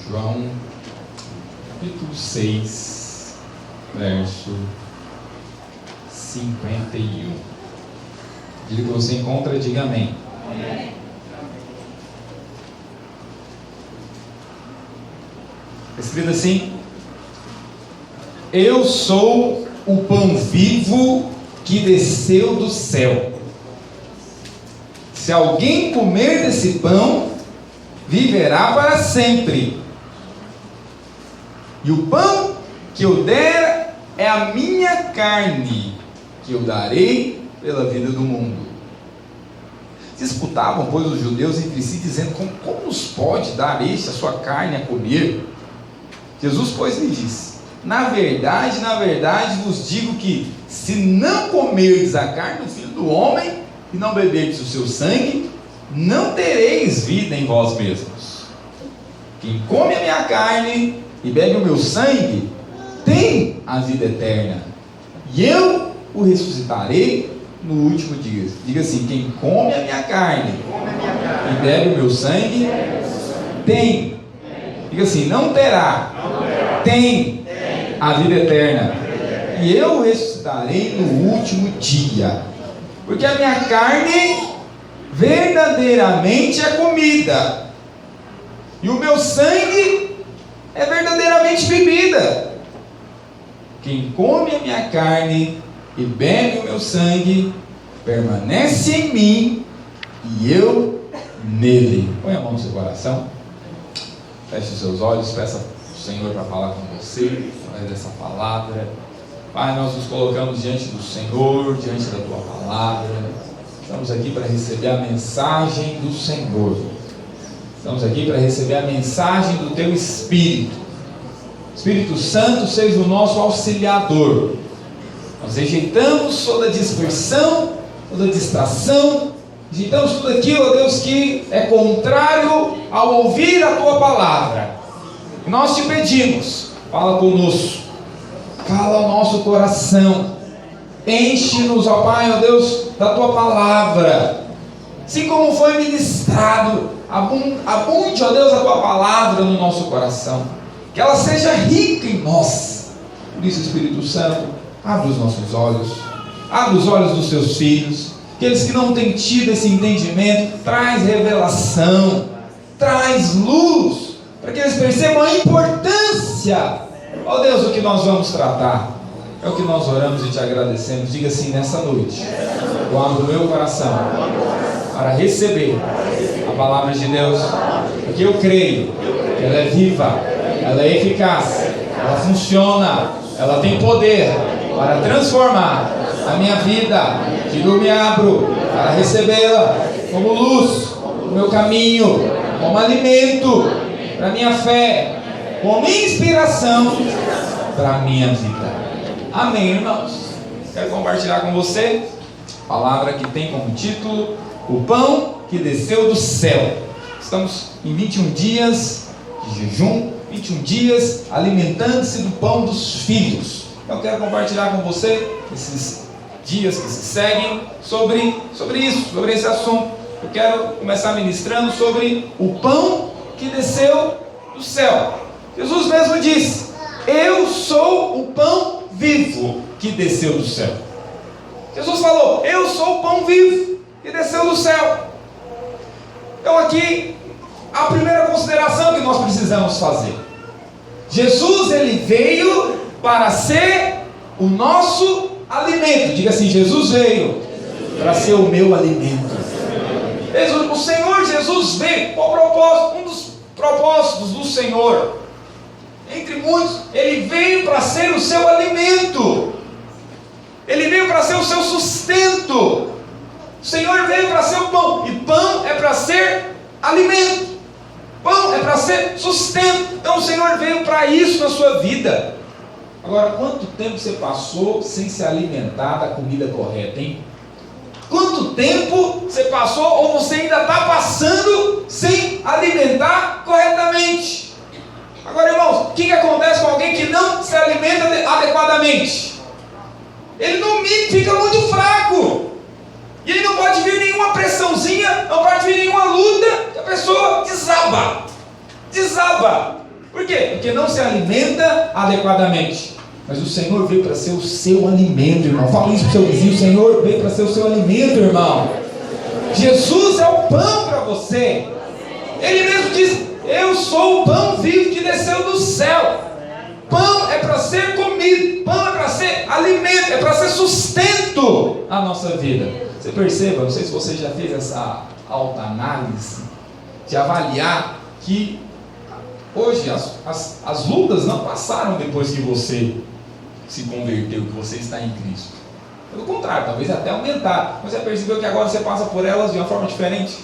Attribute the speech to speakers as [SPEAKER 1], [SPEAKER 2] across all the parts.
[SPEAKER 1] João, capítulo 6, verso 51. Diga que você encontra, diga amém. Amém. Escrito assim: eu sou o pão vivo que desceu do céu. Se alguém comer desse pão, viverá para sempre. E o pão que eu der é a minha carne, que eu darei pela vida do mundo. Disputavam, pois, os judeus entre si, dizendo: como nos pode dar este a sua carne a comer? Jesus, pois, lhe disse: na verdade, vos digo que, se não comerdes a carne do Filho do Homem, e não beberdes o seu sangue, não tereis vida em vós mesmos. Quem come a minha carne e bebe o meu sangue, tem a vida eterna, e eu o ressuscitarei no último dia. Diga assim: quem come a minha carne e bebe o meu sangue, tem. Diga assim: não terá, tem a vida eterna, e eu o ressuscitarei no último dia. Porque a minha carne verdadeiramente é comida, e o meu sangue é verdadeiramente bebida. Quem come a minha carne e bebe o meu sangue, permanece em mim, e eu nele. Põe a mão no seu coração, feche os seus olhos, peça ao Senhor para falar com você, através dessa palavra. Pai, nós nos colocamos diante do Senhor, diante da Tua palavra. Estamos aqui para receber a mensagem do Senhor. Estamos aqui para receber a mensagem do Teu Espírito. Espírito Santo, seja o nosso auxiliador. Nós rejeitamos toda dispersão, toda distração, rejeitamos tudo aquilo, ó Deus, que é contrário ao ouvir a Tua palavra. E nós te pedimos, fala conosco, fala ao nosso coração, enche-nos, ó Pai, ó Deus, da Tua palavra, assim como foi ministrado, abunde, ó Deus, a Tua palavra no nosso coração, que ela seja rica em nós. Por isso, Espírito Santo, abre os nossos olhos, abre os olhos dos Teus filhos, aqueles que não têm tido esse entendimento, traz revelação, traz luz, para que eles percebam a importância, ó Deus, o que nós vamos tratar. É o que nós oramos e te agradecemos. Diga assim: nessa noite, eu abro o meu coração para receber a palavra de Deus, porque eu creio que ela é viva, ela é eficaz, ela funciona, ela tem poder para transformar a minha vida, que eu me abro para recebê-la como luz no meu caminho, como alimento para a minha fé, como inspiração para a minha vida. Amém, irmãos? Quero compartilhar com você a palavra que tem como título: o pão que desceu do céu. Estamos em 21 dias de jejum, 21 dias alimentando-se do pão dos filhos. Eu quero compartilhar com você esses dias que se seguem sobre isso, sobre esse assunto. Eu quero começar ministrando sobre o pão que desceu do céu. Jesus mesmo disse: eu sou o pão vivo que desceu do céu. Jesus falou: eu sou o pão vivo que desceu do céu. Então aqui, a primeira consideração que nós precisamos fazer: Jesus, ele veio para ser o nosso alimento. Diga assim: Jesus veio para ser o meu alimento. O Senhor Jesus veio, qual propósito? Um dos propósitos do Senhor, entre muitos, ele veio para ser o seu alimento. Ele veio para ser o seu sustento. O Senhor veio para ser o pão, e pão é para ser alimento, pão é para ser sustento. Então o Senhor veio para isso na sua vida. Agora, quanto tempo você passou sem se alimentar da comida correta, hein? Quanto tempo você passou, ou você ainda está passando, sem alimentar corretamente? Agora, irmãos, o que acontece com alguém que não se alimenta adequadamente? Ele no mínimo fica muito fraco, e ele não pode vir nenhuma pressãozinha, não pode vir nenhuma luta, que a pessoa desaba. Por quê? Porque não se alimenta adequadamente. Mas o Senhor veio para ser o seu alimento, irmão. Fala isso para o seu vizinho: o Senhor veio para ser o seu alimento, irmão. Jesus é o pão para você. Ele mesmo diz: eu sou o pão vivo que desceu do céu. Pão é para ser comido, pão é para ser alimento, é para ser sustento à nossa vida. Você perceba, não sei se você já fez essa autoanálise, de avaliar que hoje as lutas não passaram depois que você se converteu, que você está em Cristo. Pelo contrário, talvez até aumentar. Mas você percebeu que agora você passa por elas de uma forma diferente?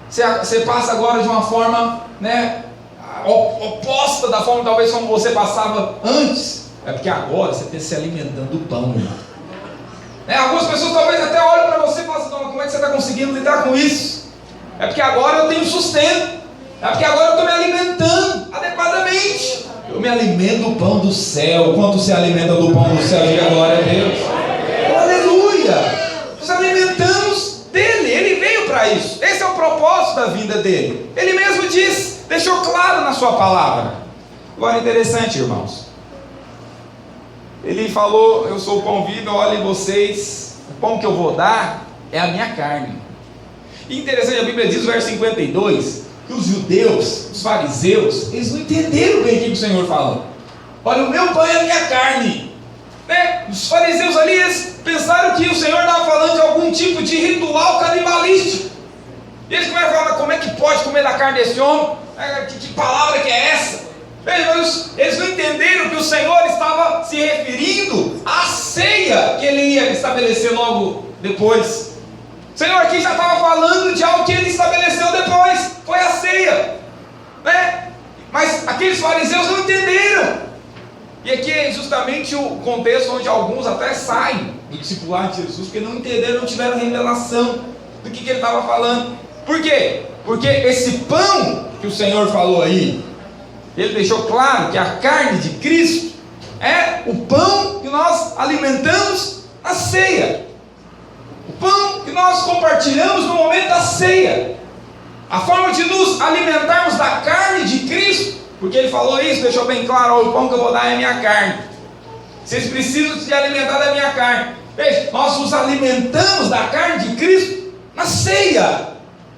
[SPEAKER 1] Você passa agora de uma forma, né, oposta da forma talvez como você passava antes. É porque agora você está se alimentando do pão, irmão. Algumas pessoas talvez até olhem para você e falam assim: como é que você está conseguindo lidar com isso? É porque agora eu tenho sustento. É porque agora eu estou me alimentando adequadamente. Eu me alimento do pão do céu. Quanto se alimenta do pão do céu? Diga glória a Deus. Aleluia! Nos alimentamos dele. Ele veio para isso. Esse é o propósito da vinda dele. Ele mesmo diz, deixou claro na sua palavra. Agora, interessante, irmãos. Ele falou: eu sou o pão vivo, olhem vocês, o pão que eu vou dar é a minha carne. E interessante, a Bíblia diz, no verso 52, que os judeus, os fariseus, eles não entenderam bem o que o Senhor falou. Olha, o meu pão é a minha carne. Os fariseus ali, eles pensaram que o Senhor estava falando de algum tipo de ritual canibalístico. E eles começam a falar: como é que pode comer da carne desse homem? Que palavra que é essa? Eles não entenderam que o Senhor estava se referindo à ceia que ele ia estabelecer logo depois. O Senhor aqui já estava falando de algo que ele estabeleceu depois, foi a ceia, mas aqueles fariseus não entenderam. E aqui é justamente o contexto onde alguns até saem do discipulado de Jesus, porque não entenderam, não tiveram revelação do que ele estava falando. Por quê? Porque esse pão que o Senhor falou aí, ele deixou claro que a carne de Cristo é o pão que nós alimentamos na ceia. O pão que nós compartilhamos no momento da ceia. A forma de nos alimentarmos da carne de Cristo, porque ele falou isso, deixou bem claro: o pão que eu vou dar é a minha carne. Vocês precisam se alimentar da minha carne. Veja, nós nos alimentamos da carne de Cristo na ceia.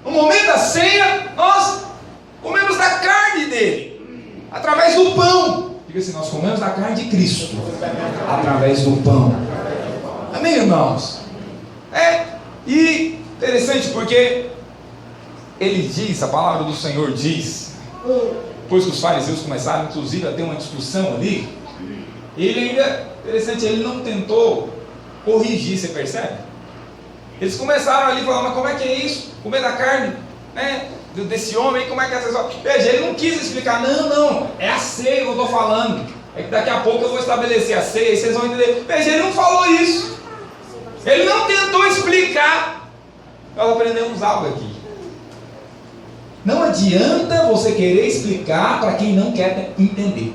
[SPEAKER 1] No momento da ceia, nós comemos da carne dele, através do pão. Diga assim: nós comemos da carne de Cristo através do pão. Amém, irmãos? E interessante porque ele diz, a palavra do Senhor diz, depois que os fariseus começaram inclusive a ter uma discussão ali, ele ainda, interessante, ele não tentou corrigir, você percebe? Eles começaram ali falando: mas como é que é isso? Comer da carne, desse homem, como é que é essa... Veja, ele não quis explicar: não, é a ceia que eu estou falando, é que daqui a pouco eu vou estabelecer a ceia e vocês vão entender. Veja, ele não falou isso, ele não tentou explicar. Nós aprendemos algo aqui. Não adianta você querer explicar para quem não quer entender.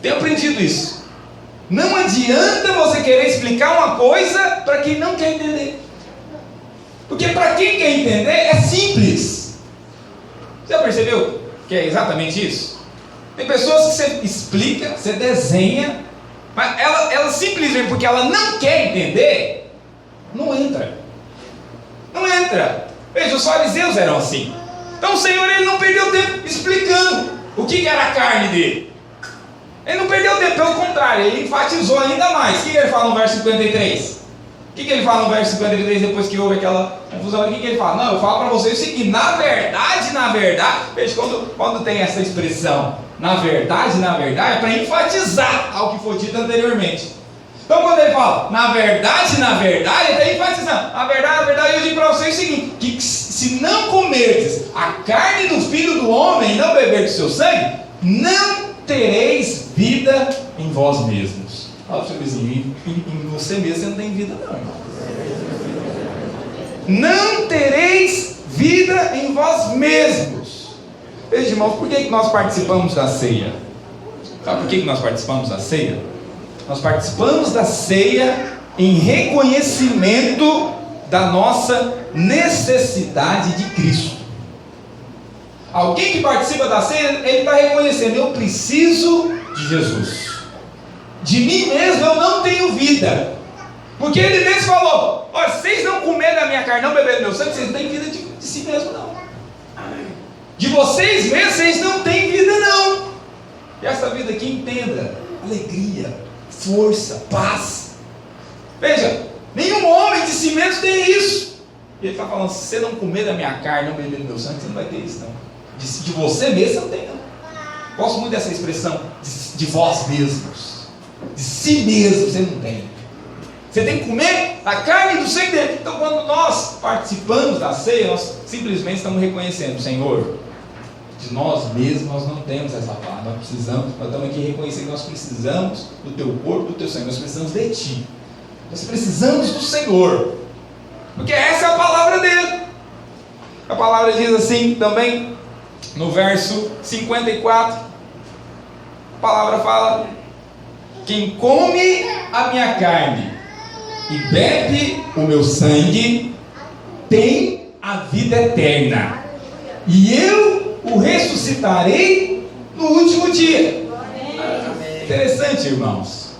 [SPEAKER 1] Tenho aprendido isso. Não adianta você querer explicar uma coisa para quem não quer entender. Porque para quem quer entender é simples. Você já percebeu que é exatamente isso? Tem pessoas que você explica, você desenha, mas ela simplesmente porque ela não quer entender, não entra. Não entra. Veja, os fariseus eram assim. Então o Senhor, ele não perdeu tempo explicando o que era a carne dele. Ele não perdeu tempo, pelo contrário, ele enfatizou ainda mais. O que ele fala no verso 53? O que ele fala no verso 53, depois que houve aquela confusão? O que ele fala? Não, eu falo para vocês o seguinte: na verdade, veja, quando tem essa expressão, na verdade, é para enfatizar algo que foi dito anteriormente. Então quando ele fala, na verdade, ele está enfatizando: na verdade, eu digo para vocês o seguinte, que se não comerdes a carne do Filho do Homem e não beberdes o seu sangue, não tereis vida em vós mesmos. Olha o seu vizinho: em você mesmo você não tem vida não, irmão. Não tereis vida em vós mesmos. Veja, irmãos, por que nós participamos da ceia? Sabe por que nós participamos da ceia? Nós participamos da ceia em reconhecimento da nossa necessidade de Cristo. Alguém que participa da ceia, ele está reconhecendo: eu preciso de Jesus. De mim mesmo eu não tenho vida. Porque ele mesmo falou: olha, vocês não comerem da minha carne, não beberem do meu sangue, vocês não têm vida de si mesmo não. De vocês mesmos, vocês não têm vida não. E essa vida aqui, entenda: alegria, força, paz. Veja, nenhum homem de si mesmo tem isso. E ele está falando: se você não comer da minha carne, não beber do meu sangue, você não vai ter isso não. De você mesmo você não tem não. Gosto muito dessa expressão, de vós mesmos. De si mesmo você não tem. Você tem que comer a carne do sangue dele. Então, quando nós participamos da ceia, nós simplesmente estamos reconhecendo: Senhor, de nós mesmos nós não temos essa palavra. Nós estamos aqui reconhecendo que nós precisamos do teu corpo, do teu sangue. Nós precisamos de ti. Nós precisamos do Senhor. Porque essa é a palavra dele. A palavra diz assim também, no verso 54. A palavra fala: quem come a minha carne e bebe o meu sangue tem a vida eterna, e eu o ressuscitarei no último dia. Interessante, irmãos,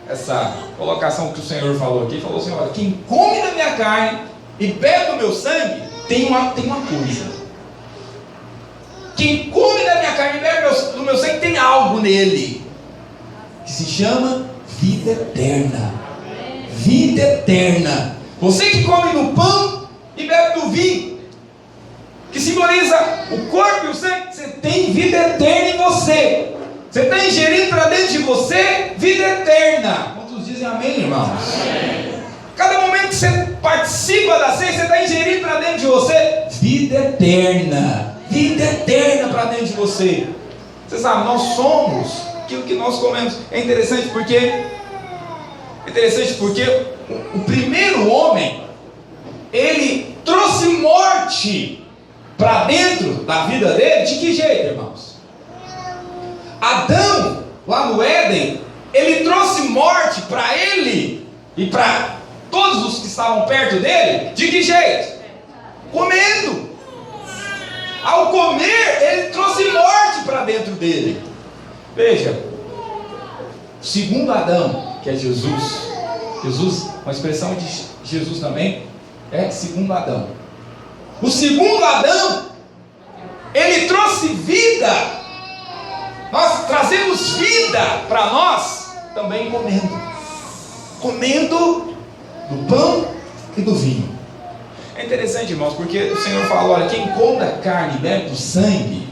[SPEAKER 1] essa colocação que o Senhor falou aqui. Falou assim: olha, quem come da minha carne e bebe do meu sangue tem uma coisa. Quem come da minha carne e bebe do meu sangue tem algo nele que se chama vida eterna. Vida eterna. Você que come do pão e bebe do vinho, que simboliza o corpo e o sangue, você tem vida eterna em você. Você está ingerindo para dentro de você vida eterna. Quantos dizem amém, irmãos? Amém. Cada momento que você participa da ceia, você está ingerindo para dentro de você vida eterna. Vida eterna para dentro de você. Você sabe, nós somos aquilo que nós comemos. É interessante porque o primeiro homem, ele trouxe morte para dentro da vida dele. De que jeito, irmãos? Adão, lá no Éden, ele trouxe morte para ele e para todos os que estavam perto dele. De que jeito? Comendo. Ao comer, ele trouxe morte para dentro dele. Veja, o segundo Adão, que é Jesus, uma expressão de Jesus também, é segundo Adão. O segundo Adão, ele trouxe vida. Nós trazemos vida para nós também comendo do pão e do vinho. É interessante, irmãos, porque o Senhor falou: olha, quem come da carne e bebe do sangue,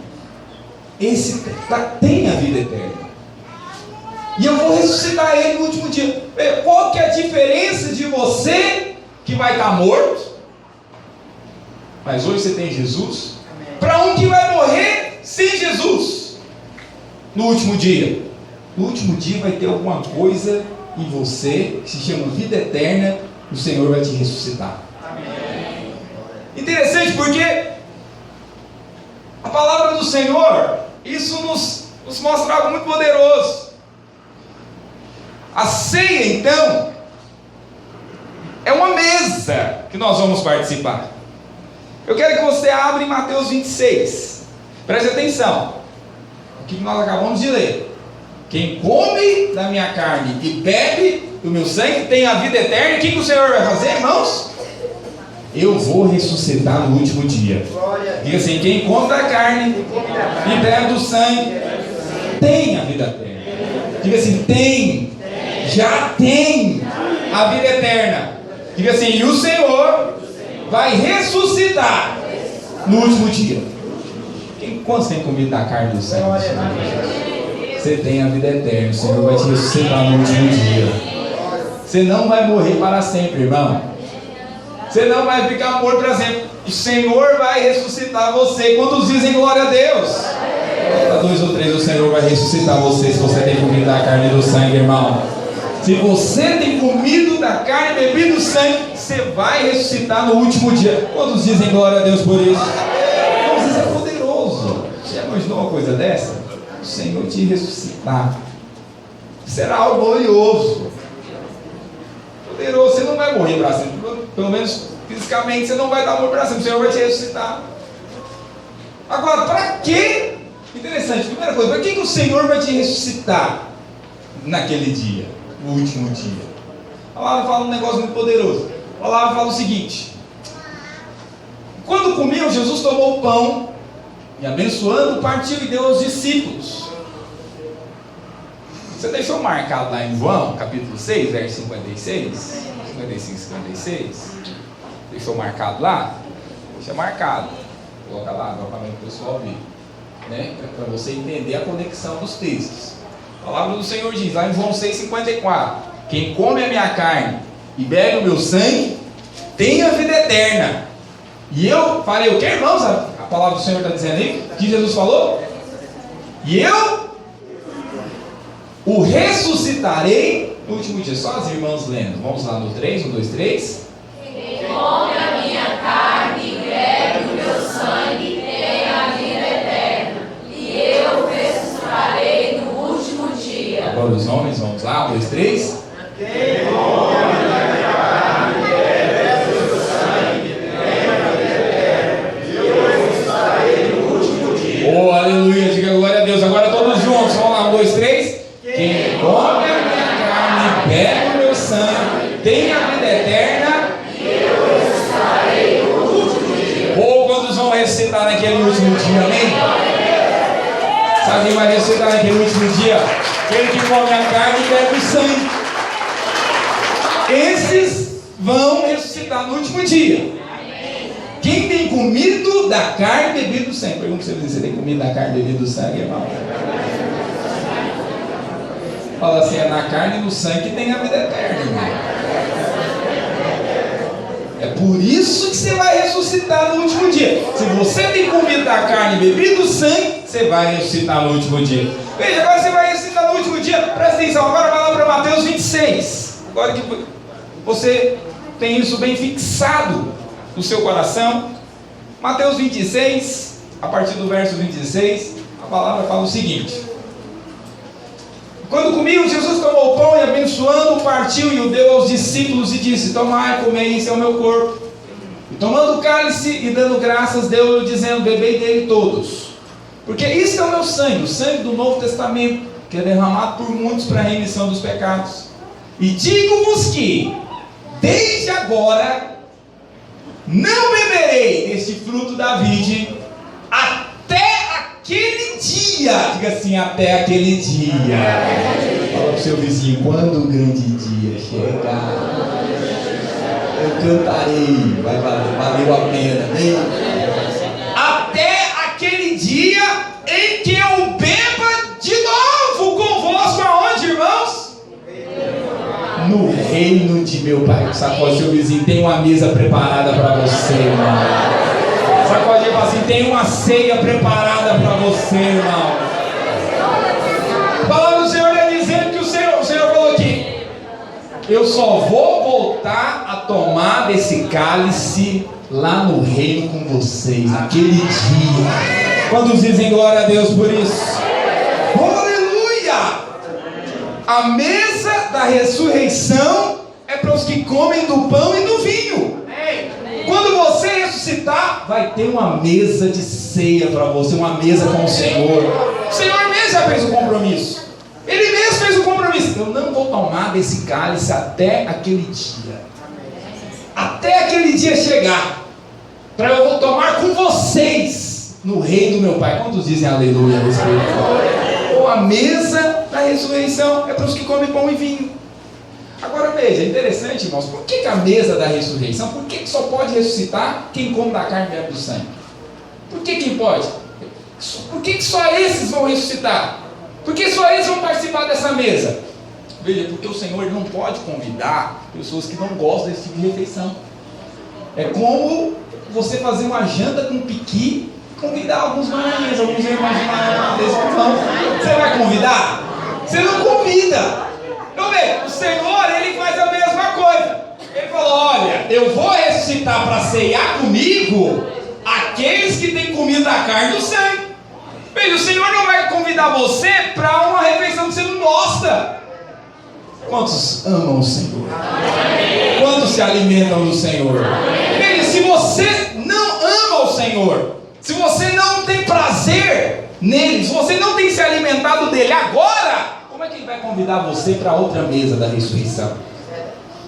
[SPEAKER 1] esse tem a vida eterna, e eu vou ressuscitar ele no último dia. Qual que é a diferença de você que vai estar morto, mas hoje você tem Jesus, para um que vai morrer sem Jesus no último dia? No último dia vai ter alguma coisa em você que se chama vida eterna, e o Senhor vai te ressuscitar. Amém. Interessante, porque a palavra do Senhor, isso nos mostra algo muito poderoso. A ceia, então, é uma mesa que nós vamos participar. Eu quero que você abra em Mateus 26. Preste atenção. O que nós acabamos de ler. Quem come da minha carne e bebe do meu sangue tem a vida eterna. E o que o Senhor vai fazer, irmãos? Eu vou ressuscitar no último dia. Diga assim: quem come da carne e bebe do sangue tem a vida eterna. Diga assim: tem. Já tem a vida eterna. Diga assim: e o Senhor vai ressuscitar no último dia. Quantos tem comido da carne do sangue? Você tem a vida eterna. O Senhor vai te ressuscitar no último dia. Você não vai morrer para sempre, irmão. Você não vai ficar morto para sempre. O Senhor vai ressuscitar você. Quantos dizem glória a Deus? A 2 ou 3, o Senhor vai ressuscitar você. Se você tem comido da carne e do sangue, irmão. Se você tem comido da carne e bebido do sangue, você vai ressuscitar no último dia. Quantos dizem glória a Deus por isso? Então, isso é poderoso. Você já imaginou uma coisa dessa? O Senhor te ressuscitar. Será algo glorioso. Poderoso. Você não vai morrer para sempre. Pelo menos fisicamente você não vai estar morto para sempre. O Senhor vai te ressuscitar. Agora, para que? Interessante, primeira coisa, para que o Senhor vai te ressuscitar naquele dia, no último dia? A palavra fala um negócio muito poderoso. A palavra fala o seguinte: quando comiam, Jesus tomou o pão e, abençoando, partiu e deu aos discípulos. Você deixou marcado lá em João, capítulo 6, verso 55, 56? Deixou marcado lá? Deixa marcado. Coloca lá, agora para o pessoal ver, né? Para você entender a conexão dos textos. A palavra do Senhor diz, lá em João 6,54: quem come a minha carne e bebe o meu sangue, tem a vida eterna. E eu farei o que, irmãos? A palavra do Senhor está dizendo aí, o que Jesus falou? E eu o ressuscitarei no último dia. Só as irmãs lendo. Vamos lá no 3, 1, 2, 3.
[SPEAKER 2] Quem come a minha carne e bebe o meu sangue tem a vida eterna, e eu ressuscitarei no último dia.
[SPEAKER 1] Agora os homens, vamos lá, 1, 2, 3.
[SPEAKER 2] Quem come a minha carne e bebe o meu sangue tem a vida eterna, e eu ressuscitarei no último dia.
[SPEAKER 1] Oh, aleluia, diga glória a Deus. Agora todos juntos, vamos lá, 1, 2, 3. Quem come a minha carne e bebe o meu sangue tem a vida eterna,
[SPEAKER 2] e eu ressuscitarei no último dia.
[SPEAKER 1] Ou quantos vão ressuscitar naquele último dia, amém? Sabe quem vai ressuscitar naquele último dia? Aquele que come a carne e bebe o sangue. Esses vão ressuscitar no último dia. Quem tem comido da carne e bebido do sangue? Pergunta se você tem comido da carne e bebido do sangue, irmão. Fala assim, é na carne e no sangue que tem a vida eterna, irmão. É por isso que você vai ressuscitar no último dia. Se você tem comido da carne e bebido do sangue, você vai ressuscitar no último dia. Veja, agora você vai ressuscitar no último dia. Presta atenção, agora vai lá para Mateus 26. Agora que você tem isso bem fixado no seu coração. Mateus 26, a partir do verso 26, a palavra fala o seguinte: quando comiam, Jesus tomou o pão e, abençoando, partiu e o deu aos discípulos e disse: tomai, comei, isso é o meu corpo. E tomando o cálice e dando graças, deu-lhe, dizendo: bebei dele todos, porque isso é o meu sangue, o sangue do Novo Testamento, que é derramado por muitos para a remissão dos pecados. E digo-vos que, desde agora, não beberei deste fruto da vide, até aquele dia. Diga assim, até aquele dia. Fala para o seu vizinho, quando o grande dia chegar, eu cantarei, valeu a pena, hein? Até aquele dia em que eu beba de novo convosco, aonde, irmãos? No reino de meu Pai. Sacode seu vizinho, tem uma mesa preparada para você, irmão. Sacode e fala assim, tem uma ceia preparada para você, irmão. A palavra do Senhor está dizendo que o Senhor falou aqui: eu só vou voltar a tomar desse cálice lá no reino com vocês, naquele dia. Quantos dizem glória a Deus por isso? Aleluia! A mesa da ressurreição é para os que comem do pão e do vinho. Quando você ressuscitar, vai ter uma mesa de ceia para você, uma mesa com o Senhor. O Senhor mesmo já fez o compromisso. Ele mesmo fez o compromisso. Eu não vou tomar desse cálice até aquele dia. Até aquele dia chegar. Para eu vou tomar com vocês no reino do meu Pai. Quantos dizem aleluia? Ou a mesa da ressurreição é para os que comem pão e vinho. Agora veja, é interessante, irmãos, por que a mesa da ressurreição, por que só pode ressuscitar quem come da carne e bebe do sangue? Por que quem pode? Por que só esses vão ressuscitar? Por que só eles vão participar dessa mesa? Veja, porque o Senhor não pode convidar pessoas que não gostam desse tipo de refeição. É como você fazer uma janta com piqui e convidar alguns maranhenses, alguns irmãos de Maranhão. Você vai convidar? Você não convida. Então veja, o Senhor, Ele faz a mesma coisa. Ele falou, olha, eu vou ressuscitar para ceiar comigo aqueles que têm comido da carne e do sangue. Veja, o Senhor não vai convidar você para uma refeição que você não gosta. Quantos amam o Senhor? Quantos se alimentam do Senhor? Veja, se você não ama o Senhor, se você não tem prazer nele, se você não tem se alimentado dele agora, como é que ele vai convidar você para outra mesa da ressurreição?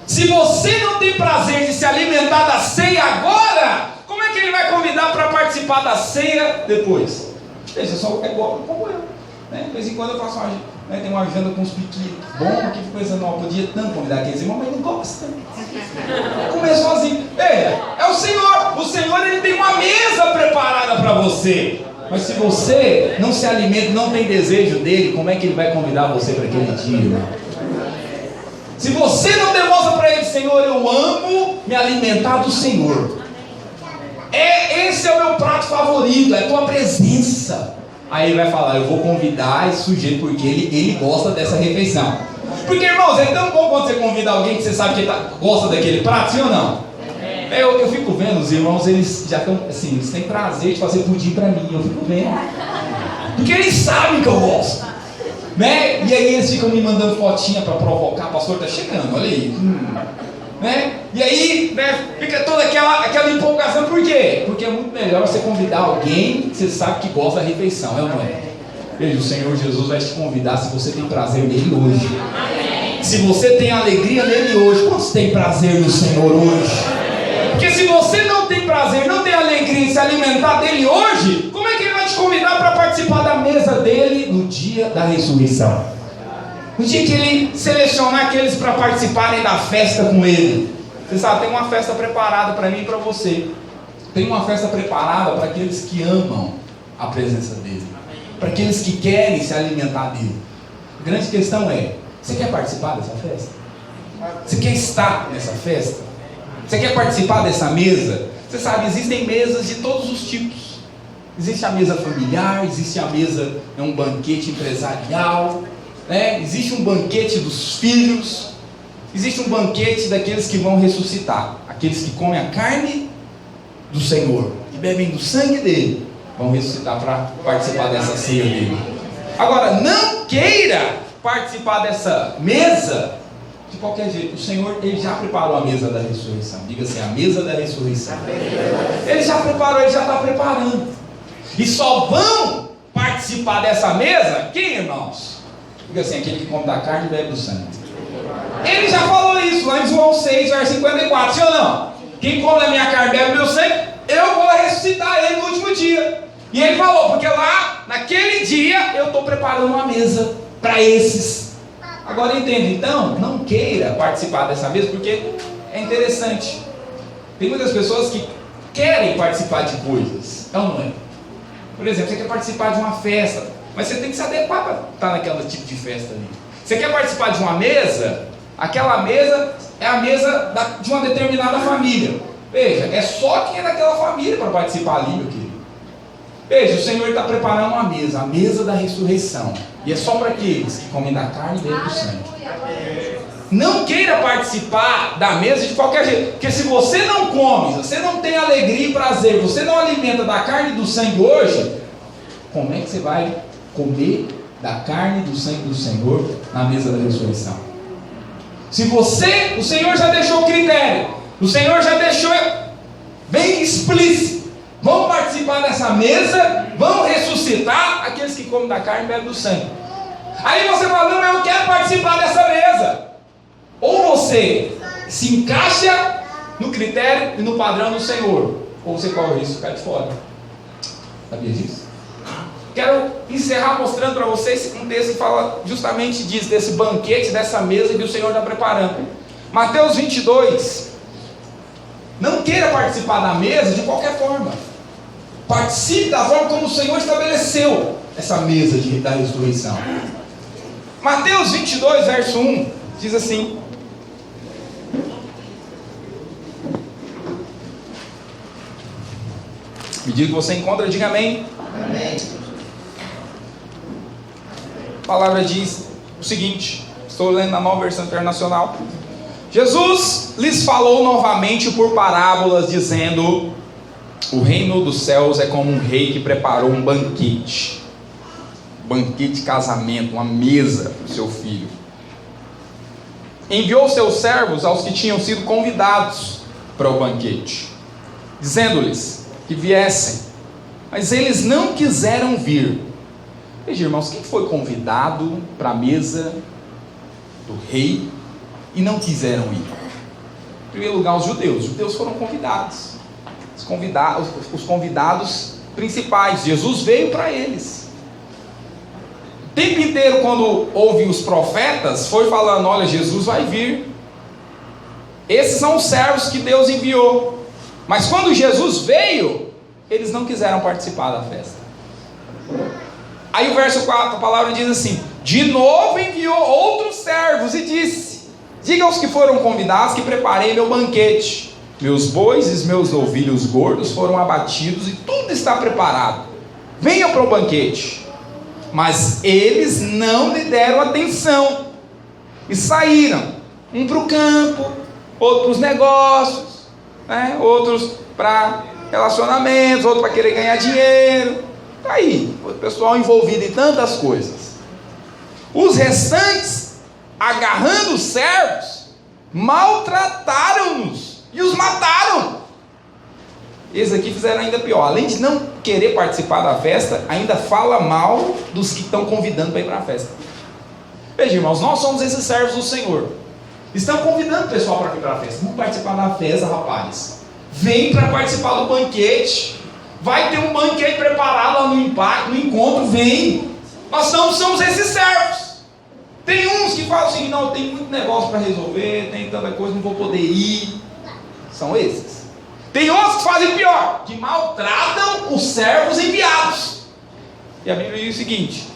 [SPEAKER 1] Se você não tem prazer de se alimentar da ceia agora, como é que ele vai convidar para participar da ceia depois? Veja, só é igual como eu, né? De vez em quando eu faço uma, né, tem uma agenda com uns piquinhos bom, que fica pensando, não, podia tanto convidar aqueles irmãos, mas não gosta. Comer sozinho. É o Senhor ele tem uma mesa preparada para você. Mas se você não se alimenta, não tem desejo dele, como é que ele vai convidar você para aquele dia, irmão? Se você não demonstra para ele, Senhor, eu amo me alimentar do Senhor, esse é o meu prato favorito, é a tua presença. Aí ele vai falar, eu vou convidar esse sujeito porque ele gosta dessa refeição. Porque, irmãos, é tão bom quando você convida alguém que você sabe que ele gosta daquele prato, sim ou não? Eu fico vendo os irmãos, eles já estão assim, eles têm prazer de fazer pudim para mim, eu fico vendo. Porque eles sabem que eu gosto, né? E aí eles ficam me mandando fotinha para provocar, pastor, tá chegando, olha aí. Né? E aí, né, fica toda aquela empolgação, por quê? Porque é muito melhor você convidar alguém que você sabe que gosta da refeição, é ou não é? Veja, o Senhor Jesus vai te convidar se você tem prazer nele hoje. Se você tem alegria nele hoje, quantos tem prazer no Senhor hoje? Porque se você não tem prazer, não tem alegria em se alimentar dele hoje, como é que ele vai te convidar para participar da mesa dele no dia da ressurreição? No dia que ele selecionar aqueles para participarem da festa com ele. Você sabe, tem uma festa preparada para mim e para você. Tem uma festa preparada para aqueles que amam a presença dele, para aqueles que querem se alimentar dele. A grande questão é, você quer participar dessa festa? Você quer estar nessa festa? Você quer participar dessa mesa? Você sabe, existem mesas de todos os tipos. Existe a mesa familiar, existe a mesa, um banquete empresarial, né? Existe um banquete dos filhos, existe um banquete daqueles que vão ressuscitar. Aqueles que comem a carne do Senhor e bebem do sangue dele, vão ressuscitar para participar dessa ceia dele. Agora, não queira participar dessa mesa de qualquer jeito. O Senhor, ele já preparou a mesa da ressurreição. Diga assim, a mesa da ressurreição. Ele já preparou, ele já está preparando. E só vão participar dessa mesa quem, irmãos? Diga assim, aquele que come da carne e bebe do sangue. Ele já falou isso lá em João 6, verso 54, sim ou não? Quem come da minha carne e bebe do meu sangue, eu vou ressuscitar ele no último dia. E ele falou, porque lá, naquele dia, eu estou preparando uma mesa para esses. Agora entenda, então, não queira participar dessa mesa, porque é interessante. Tem muitas pessoas que querem participar de coisas, é ou não é? Por exemplo, você quer participar de uma festa, mas você tem que se adequar para estar naquele tipo de festa ali. Você quer participar de uma mesa, aquela mesa é a mesa de uma determinada família. Veja, é só quem é daquela família para participar ali, meu querido. Veja, o Senhor está preparando uma mesa, a mesa da ressurreição. E é só para aqueles que comem da carne e bebem do sangue. Não queira participar da mesa de qualquer jeito. Porque se você não come, se você não tem alegria e prazer, você não alimenta da carne e do sangue hoje, como é que você vai comer da carne e do sangue do Senhor na mesa da ressurreição? Se você, o Senhor já deixou o critério, o Senhor já deixou bem explícito. Vão participar dessa mesa, vão ressuscitar aqueles que comem da carne e bebem do sangue. Aí você fala, não, eu quero participar dessa mesa. Ou você se encaixa no critério e no padrão do Senhor, ou você corre o risco de ficar de fora. Sabia disso? Quero encerrar mostrando para vocês um texto que fala justamente disso, desse banquete, dessa mesa que o Senhor está preparando. Mateus 22. Não queira participar da mesa de qualquer forma. Participe da forma como o Senhor estabeleceu essa mesa da ressurreição. Mateus 22, verso 1, diz assim: medida que você encontra, diga amém. Amém. A palavra diz o seguinte, estou lendo na Nova Versão Internacional. Jesus lhes falou novamente por parábolas, dizendo: o reino dos céus é como um rei que preparou um banquete de casamento, uma mesa para o seu filho. Enviou seus servos aos que tinham sido convidados para o banquete, dizendo-lhes que viessem. mas eles não quiseram vir. Veja, irmãos, quem foi convidado para a mesa do rei e não quiseram ir? Em primeiro lugar, os judeus foram convidados. Os convidados principais. Jesus veio para eles. O tempo inteiro, quando houve os profetas, foi falando: olha, Jesus vai vir. Esses são os servos que Deus enviou. Mas quando Jesus veio, eles não quiseram participar da festa. Aí o verso 4, a palavra diz assim: de novo enviou outros servos e disse: diga aos que foram convidados que preparei meu banquete. Meus bois e meus novilhos gordos foram abatidos e tudo está preparado. Venham para o banquete. Mas eles não lhe deram atenção e saíram, um para o campo, outro para os negócios, né? Outros para relacionamentos, outro para querer ganhar dinheiro. Está aí, o pessoal envolvido em tantas coisas. Os restantes, agarrando os servos, maltrataram-nos e os mataram. Esses aqui fizeram ainda pior. Além de não querer participar da festa, ainda fala mal dos que estão convidando para ir para a festa. Veja, irmãos, nós somos esses servos do Senhor. Estão convidando o pessoal para vir para a festa. Vamos participar da festa, rapaz. Vem para participar do banquete. Vai ter um banquete preparado lá no encontro. Vem. Nós não somos esses servos. Tem uns que falam assim: não, tem muito negócio para resolver, tem tanta coisa, não vou poder ir. São esses. Tem outros que fazem pior, que maltratam os servos enviados. E a Bíblia diz o seguinte: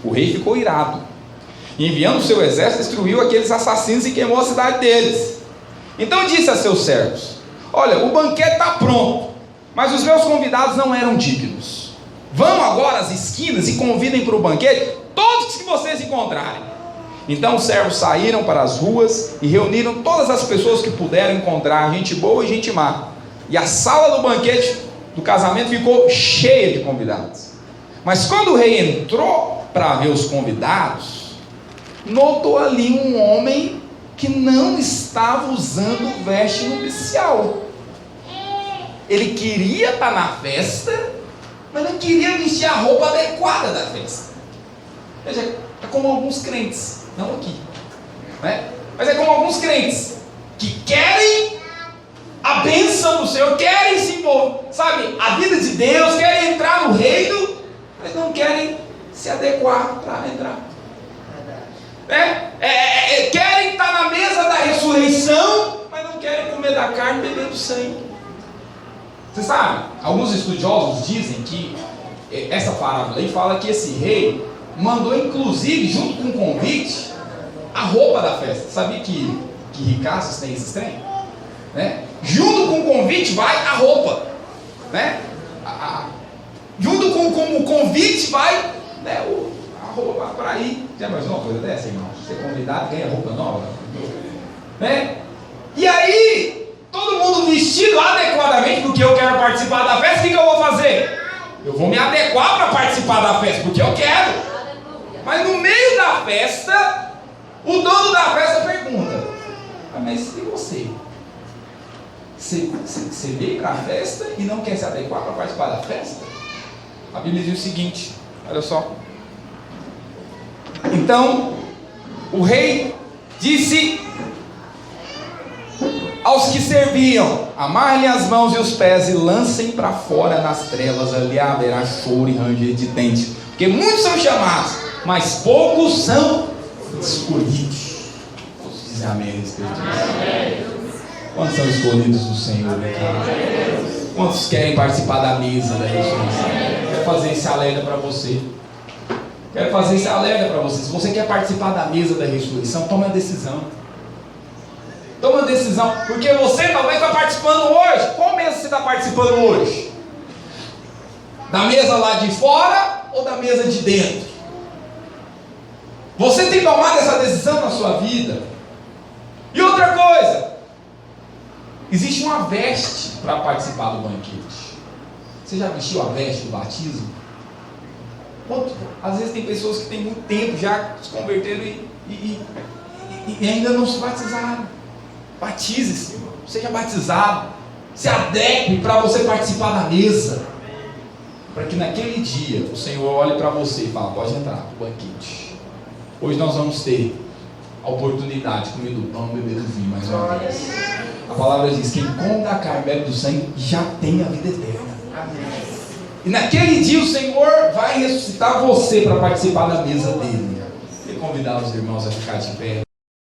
[SPEAKER 1] o rei ficou irado, e enviando o seu exército, destruiu aqueles assassinos e queimou a cidade deles. Então disse a seus servos: olha, o banquete está pronto, mas os meus convidados não eram dignos. Vão agora às esquinas e convidem para o banquete todos que vocês encontrarem. Então os servos saíram para as ruas e reuniram todas as pessoas que puderam encontrar, gente boa e gente má. E a sala do banquete do casamento ficou cheia de convidados. Mas quando o rei entrou para ver os convidados, notou ali um homem que não estava usando veste nupcial. Ele queria estar na festa, mas não queria vestir a roupa adequada da festa. Veja, é como alguns crentes. Não aqui, né? Mas é como alguns crentes que querem a bênção do Senhor, querem se envolver, sabe, a vida de Deus, querem entrar no reino, mas não querem se adequar para entrar. Querem estar na mesa da ressurreição, mas não querem comer da carne e beber do sangue. Você sabe, alguns estudiosos dizem que essa parábola aí fala que esse rei mandou inclusive, junto com o convite, a roupa da festa. Sabia que ricaços têm esse trem? Né? Junto com o convite vai a roupa, né? Junto com o convite vai, né, a roupa para ir. Já imaginou uma coisa dessa, irmão? Ser convidado ganha roupa nova, né? E aí, todo mundo vestido adequadamente, porque eu quero participar da festa. O que eu vou fazer? Eu vou me adequar para participar da festa, porque eu quero. Mas no meio da festa, o dono da festa pergunta: mas e você? Você veio para a festa e não quer se adequar para participar da festa? A Bíblia diz o seguinte, olha só. Então, o rei disse aos que serviam: amarrem as mãos e os pés e lancem para fora nas trevas, ali haverá choro e ranger de dentes, porque muitos são chamados, mas poucos são escolhidos. Todos dizem amém a respeito disso. Quantos são escolhidos do Senhor? Quantos querem participar da mesa da ressurreição? Quero fazer esse alerta para você. Quero fazer esse alerta para você. Se você quer participar da mesa da ressurreição, tome uma decisão. Tome uma decisão. Porque você talvez está participando hoje. Qual mesa você está participando hoje? Da mesa lá de fora ou da mesa de dentro? Você tem tomado essa decisão na sua vida? E outra coisa, existe uma veste para participar do banquete. Você já vestiu a veste do batismo? Às vezes tem pessoas que têm muito tempo já se converteram e ainda não se batizaram. Batize-se, seja batizado, se adeque para você participar da mesa. para que naquele dia o Senhor olhe para você e fale: pode entrar, o banquete. Hoje nós vamos ter a oportunidade de comer do pão e beber do vinho mais uma vez. A palavra diz: quem come da carne e bebe do sangue já tem a vida eterna. E naquele dia o Senhor vai ressuscitar você para participar da mesa dele. E convidar os irmãos a ficar de pé.